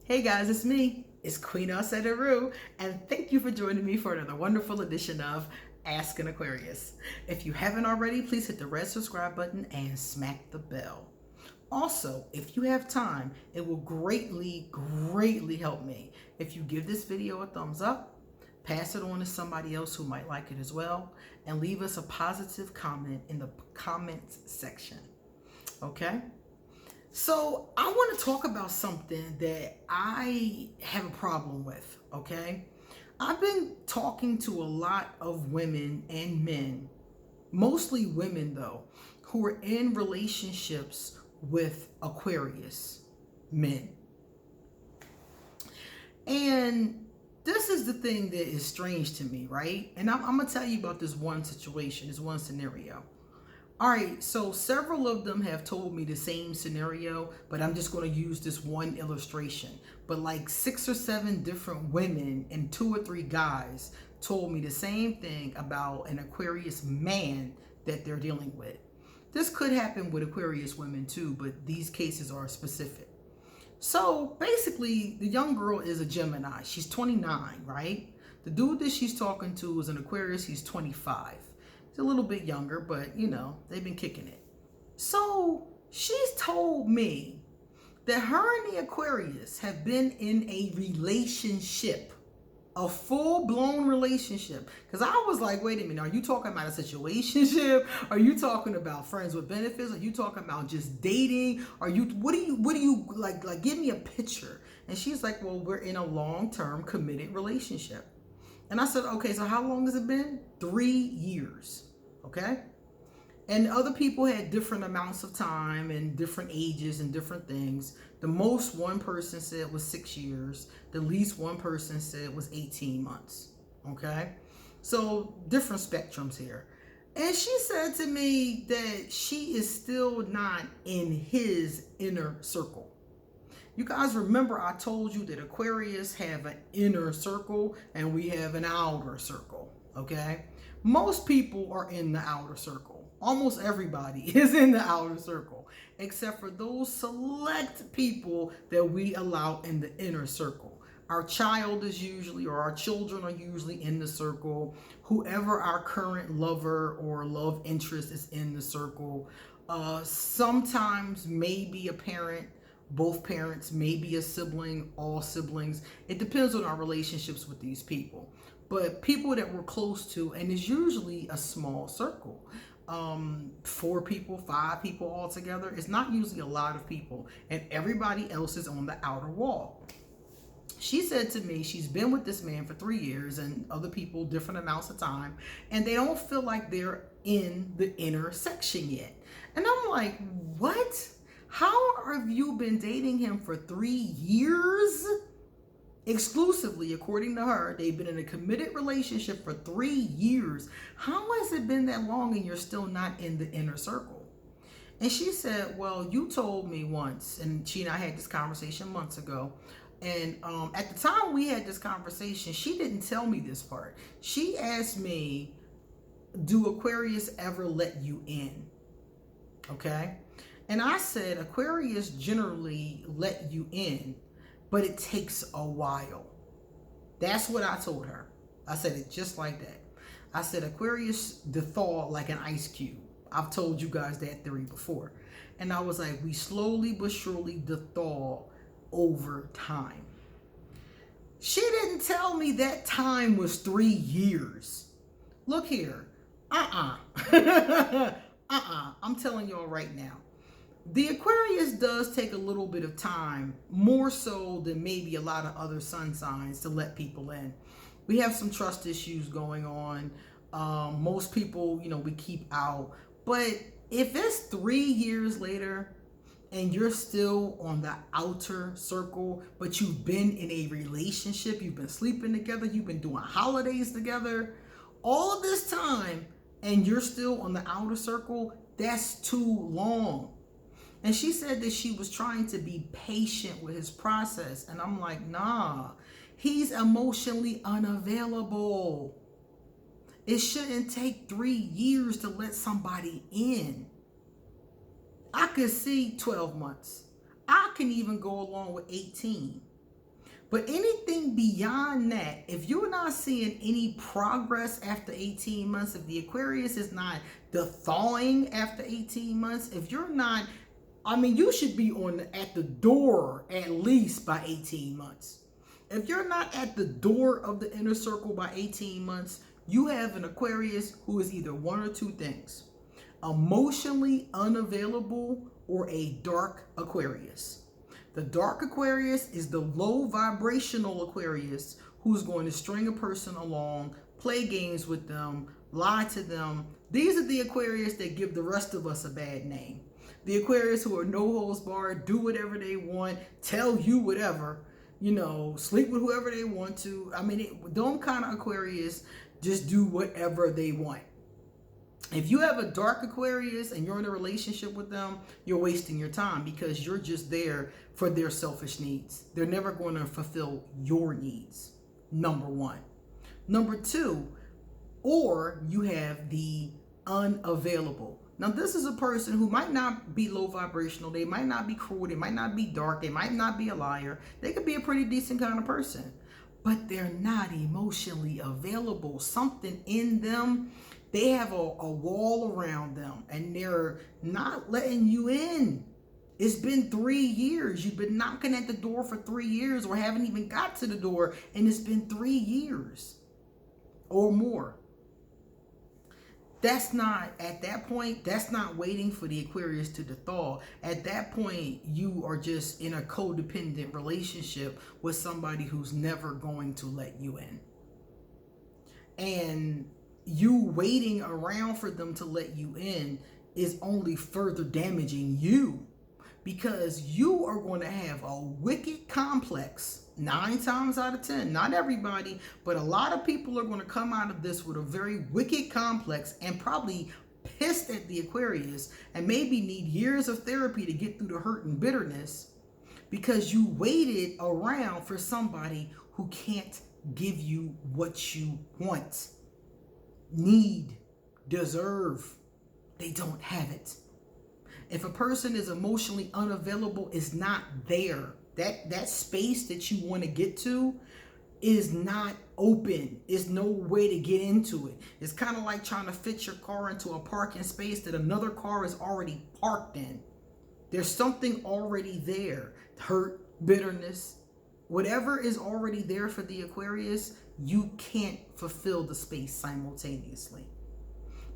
Hey guys, it's me. It's Queen Rue, and thank you for joining me for another wonderful edition of Ask an Aquarius. If you haven't already, please hit the red subscribe button and smack the bell. Also, if you have time, it will greatly help me if you give this video a thumbs up, pass it on to somebody else who might like it as well, and leave us a positive comment in the comments section. Okay? So I want to talk about something that I have a problem with, okay? I've been talking to a lot of women and men, mostly women though, who are in relationships with Aquarius men. And this is the thing that is strange to me, right? And I'm going to tell you about this one situation, this one scenario. All right, so several of them have told me the same scenario, but I'm just going to use this one illustration. But like 6 or 7 different women and 2 or 3 guys told me the same thing about an Aquarius man that they're dealing with. This could happen with Aquarius women too, but these cases are specific. So basically, the young girl is a Gemini. She's 29, right? The dude that she's talking to is an Aquarius. He's 25. He's a little bit younger, but you know, they've been kicking it. So she's told me that her and the Aquarius have been in a relationship, a full-blown relationship. Because I was like, wait a minute, are you talking about a situationship? Are you talking about friends with benefits? Are you talking about just dating? What do you like give me a picture? And she's like, well, we're in a long-term committed relationship. And I said, okay, so how long has it been? 3 years, okay? And other people had different amounts of time and different ages and different things. The most one person said was 6 years. The least one person said was 18 months, okay? So different spectrums here. And she said to me that she is still not in his inner circle. You guys remember I told you that Aquarius have an inner circle and we have an outer circle, okay? Most people are in the outer circle. Almost everybody is in the outer circle, except for those select people that we allow in the inner circle. Our child is usually, or our children are usually in the circle. Whoever our current lover or love interest is in the circle. Sometimes maybe a parent, both parents, maybe a sibling, all siblings. It depends on our relationships with these people. But people that we're close to, and it's usually a small circle. 4 people, 5 people all together. It's not usually a lot of people. And everybody else is on the outer wall. She said to me she's been with this man for 3 years and other people different amounts of time. And they don't feel like they're in the inner section yet. And I'm like, what? How have you been dating him for 3 years? Exclusively, according to her, they've been in a committed relationship for 3 years. How has it been that long and you're still not in the inner circle? And she said, well, you told me once, and she and I had this conversation months ago. And at the time we had this conversation, she didn't tell me this part. She asked me, do Aquarius ever let you in? Okay. And I said, Aquarius generally let you in, but it takes a while. That's what I told her. I said it just like that. I said, Aquarius thaw like an ice cube. I've told you guys that theory before. And I was like, we slowly but surely thaw over time. She didn't tell me that time was 3 years. Look here. I'm telling y'all right now. The Aquarius does take a little bit of time, more so than maybe a lot of other sun signs, to let people in. We have some trust issues going on. Most people, we keep out. But if it's 3 years later and you're still on the outer circle, but you've been in a relationship, you've been sleeping together, you've been doing holidays together, all this time, and you're still on the outer circle, that's too long. And she said that she was trying to be patient with his process. And I'm like, nah, he's emotionally unavailable. It shouldn't take 3 years to let somebody in. I could see 12 months. I can even go along with 18. But anything beyond that, if you're not seeing any progress after 18 months, if the Aquarius is not the thawing after 18 months, if you're not, I mean, you should be at the door at least by 18 months. If you're not at the door of the inner circle by 18 months, you have an Aquarius who is either one or two things: emotionally unavailable or a dark Aquarius. The dark Aquarius is the low vibrational Aquarius who's going to string a person along, play games with them, lie to them. These are the Aquarius that give the rest of us a bad name. The Aquarius who are no holds barred, do whatever they want, tell you whatever, sleep with whoever they want to. I mean, them kind of Aquarius just do whatever they want. If you have a dark Aquarius and you're in a relationship with them, you're wasting your time because you're just there for their selfish needs. They're never going to fulfill your needs, number one. Number two, or you have the unavailable. Now, this is a person who might not be low vibrational. They might not be cruel. They might not be dark. They might not be a liar. They could be a pretty decent kind of person, but they're not emotionally available. Something in them, they have a wall around them and they're not letting you in. It's been 3 years. You've been knocking at the door for 3 years or haven't even got to the door, and it's been 3 years or more. That's not, at that point, that's not waiting for the Aquarius to thaw. At that point, you are just in a codependent relationship with somebody who's never going to let you in. And you waiting around for them to let you in is only further damaging you, because you are going to have a wicked complex 9 times out of 10. Not everybody, but a lot of people are going to come out of this with a very wicked complex and probably pissed at the Aquarius and maybe need years of therapy to get through the hurt and bitterness because you waited around for somebody who can't give you what you want, need, deserve. They don't have it. If a person is emotionally unavailable, is not there. That space that you want to get to is not open. It's no way to get into it. It's kind of like trying to fit your car into a parking space that another car is already parked in. There's something already there. Hurt, bitterness, whatever is already there for the Aquarius, you can't fulfill the space simultaneously.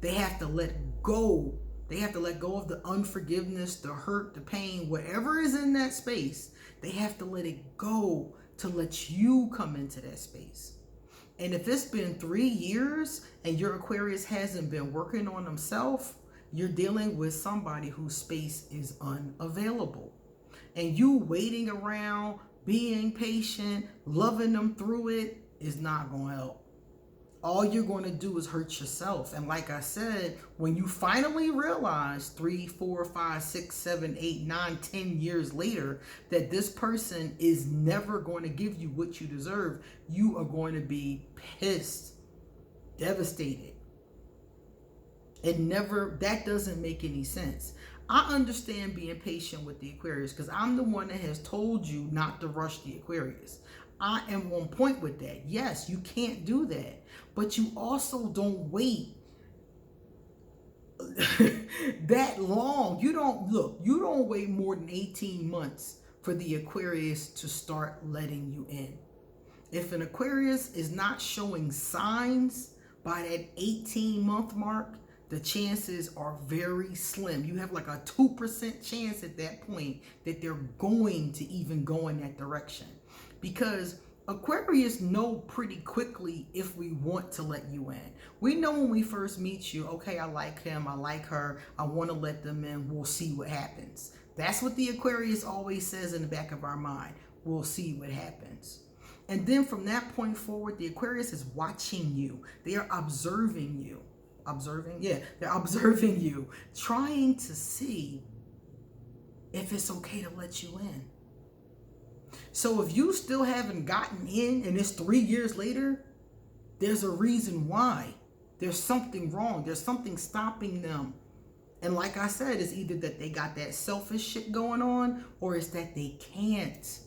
They have to let go. They have to let go of the unforgiveness, the hurt, the pain, whatever is in that space. They have to let it go to let you come into that space. And if it's been 3 years and your Aquarius hasn't been working on himself, you're dealing with somebody whose space is unavailable. And you waiting around, being patient, loving them through it is not going to help. All you're going to do is hurt yourself. And like I said, when you finally realize 3, 4, 5, 6, 7, 8, 9, 10 years later that this person is never going to give you what you deserve, you are going to be pissed, devastated. That doesn't make any sense. I understand being patient with the Aquarius because I'm the one that has told you not to rush the Aquarius. I am on point with that. Yes, you can't do that. But you also don't wait that long. You don't wait more than 18 months for the Aquarius to start letting you in. If an Aquarius is not showing signs by that 18-month mark, the chances are very slim. You have like a 2% chance at that point that they're going to even go in that direction. Because Aquarius know pretty quickly if we want to let you in. We know when we first meet you, okay, I like him, I like her, I want to let them in, we'll see what happens. That's what the Aquarius always says in the back of our mind. We'll see what happens. And then from that point forward, the Aquarius is watching you. They are observing you. They're observing you, trying to see if it's okay to let you in. So if you still haven't gotten in and it's 3 years later, there's a reason why. There's something wrong. There's something stopping them. And like I said, it's either that they got that selfish shit going on or it's that they can't.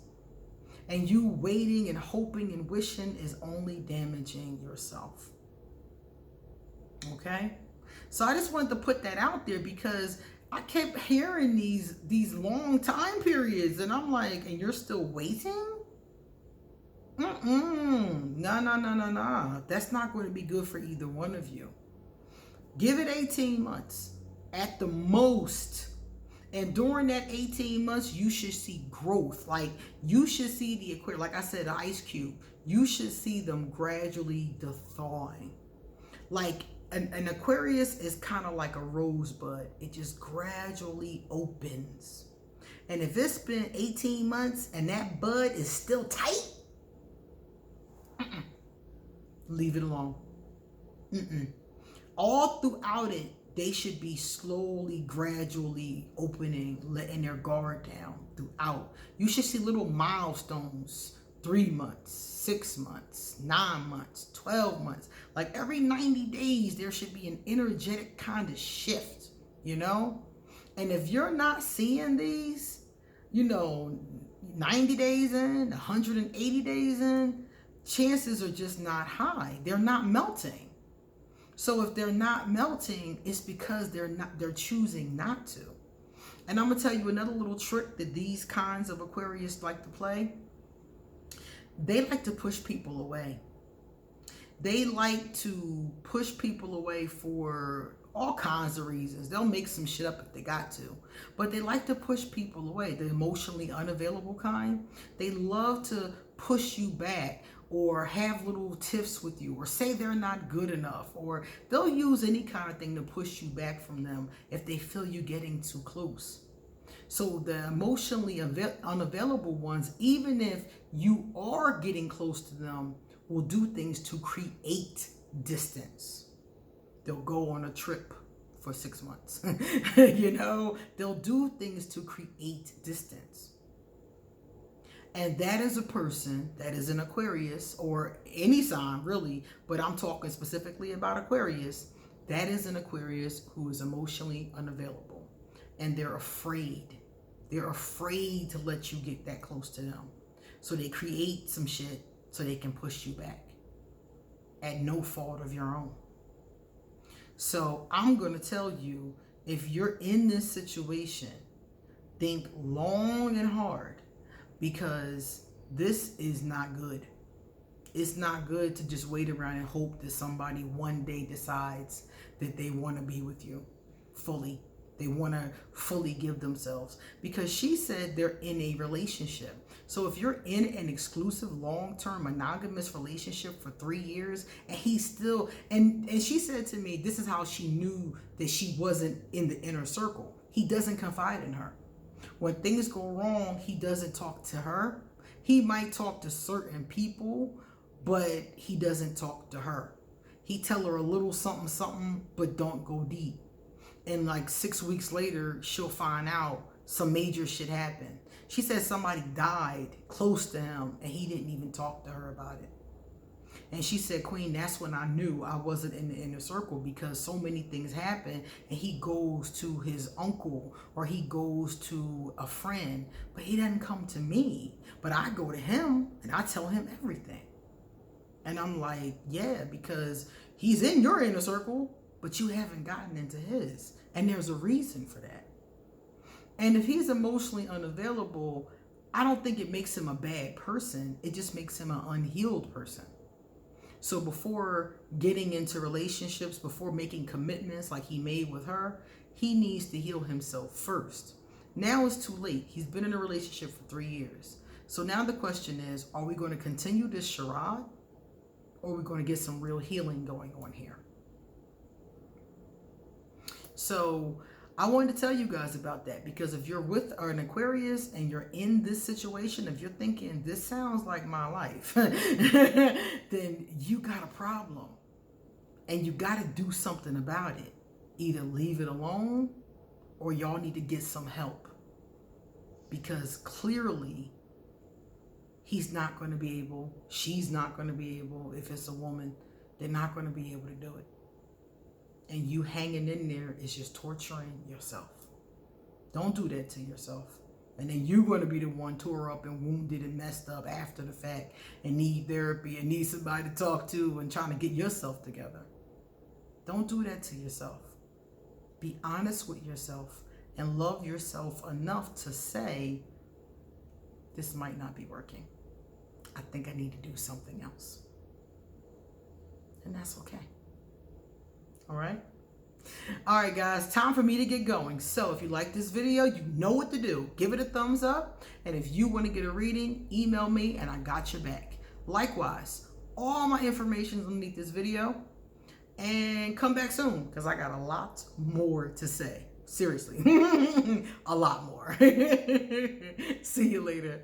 And you waiting and hoping and wishing is only damaging yourself. Okay? So I just wanted to put that out there because I kept hearing these long time periods, and I'm like, and you're still waiting? No. That's not going to be good for either one of you. Give it 18 months at the most. And during that 18 months, you should see growth. Like, you should see the Aquarius, like I said, the ice cube. You should see them gradually thawing. Like, an Aquarius is kind of like a rosebud. It just gradually opens. And if it's been 18 months and that bud is still tight, leave it alone. All throughout it, they should be slowly, gradually opening, letting their guard down throughout. You should see little milestones, 3 months, 6 months, 9 months, 12 months. Like every 90 days, there should be an energetic kind of shift, you know? And if you're not seeing these, 90 days in, 180 days in, chances are just not high. They're not melting. So if they're not melting, it's because they're choosing not to. And I'm gonna tell you another little trick that these kinds of Aquarius like to play. They like to push people away. They like to push people away for all kinds of reasons. They'll make some shit up if they got to. But they like to push people away. The emotionally unavailable kind. They love to push you back, or have little tiffs with you, or say they're not good enough, or they'll use any kind of thing to push you back from them if they feel you getting too close. So the emotionally unavailable ones, even if you are getting close to them, will do things to create distance. They'll go on a trip for 6 months. They'll do things to create distance. And that is a person that is an Aquarius, or any sign really, but I'm talking specifically about Aquarius. That is an Aquarius who is emotionally unavailable. And they're afraid. They're afraid to let you get that close to them. So they create some shit so they can push you back at no fault of your own. So I'm going to tell you, if you're in this situation, think long and hard. Because this is not good. It's not good to just wait around and hope that somebody one day decides that they want to be with you fully. They want to fully give themselves. Because she said they're in a relationship. So if you're in an exclusive, long-term, monogamous relationship for 3 years, and he's still, and she said to me, this is how she knew that she wasn't in the inner circle. He doesn't confide in her. When things go wrong, he doesn't talk to her. He might talk to certain people, but he doesn't talk to her. He tell her a little something, but don't go deep. And like 6 weeks later, she'll find out some major shit happened. She said somebody died close to him, and he didn't even talk to her about it. And she said, Queen, that's when I knew I wasn't in the inner circle, because so many things happen, and he goes to his uncle or he goes to a friend, but he doesn't come to me. But I go to him and I tell him everything. And I'm like, yeah, because he's in your inner circle, but you haven't gotten into his. And there's a reason for that. And if he's emotionally unavailable, I don't think it makes him a bad person. It just makes him an unhealed person. So before getting into relationships, before making commitments like he made with her, he needs to heal himself first. Now it's too late. He's been in a relationship for 3 years. So now the question is, are we going to continue this charade, or are we going to get some real healing going on here? So I wanted to tell you guys about that, because if you're with an Aquarius and you're in this situation, if you're thinking this sounds like my life, then you got a problem and you got to do something about it. Either leave it alone, or y'all need to get some help, because clearly he's not going to be able, she's not going to be able, if it's a woman, they're not going to be able to do it. And you hanging in there is just torturing yourself. Don't do that to yourself. And then you're going to be the one tore up and wounded and messed up after the fact and need therapy and need somebody to talk to and trying to get yourself together. Don't do that to yourself. Be honest with yourself and love yourself enough to say, this might not be working. I think I need to do something else. And that's okay. All right? All right, guys, time for me to get going. So if you like this video, you know what to do. Give it a thumbs up. And if you want to get a reading, email me and I got your back. Likewise, all my information is underneath this video. And come back soon because I got a lot more to say. Seriously, a lot more. See you later.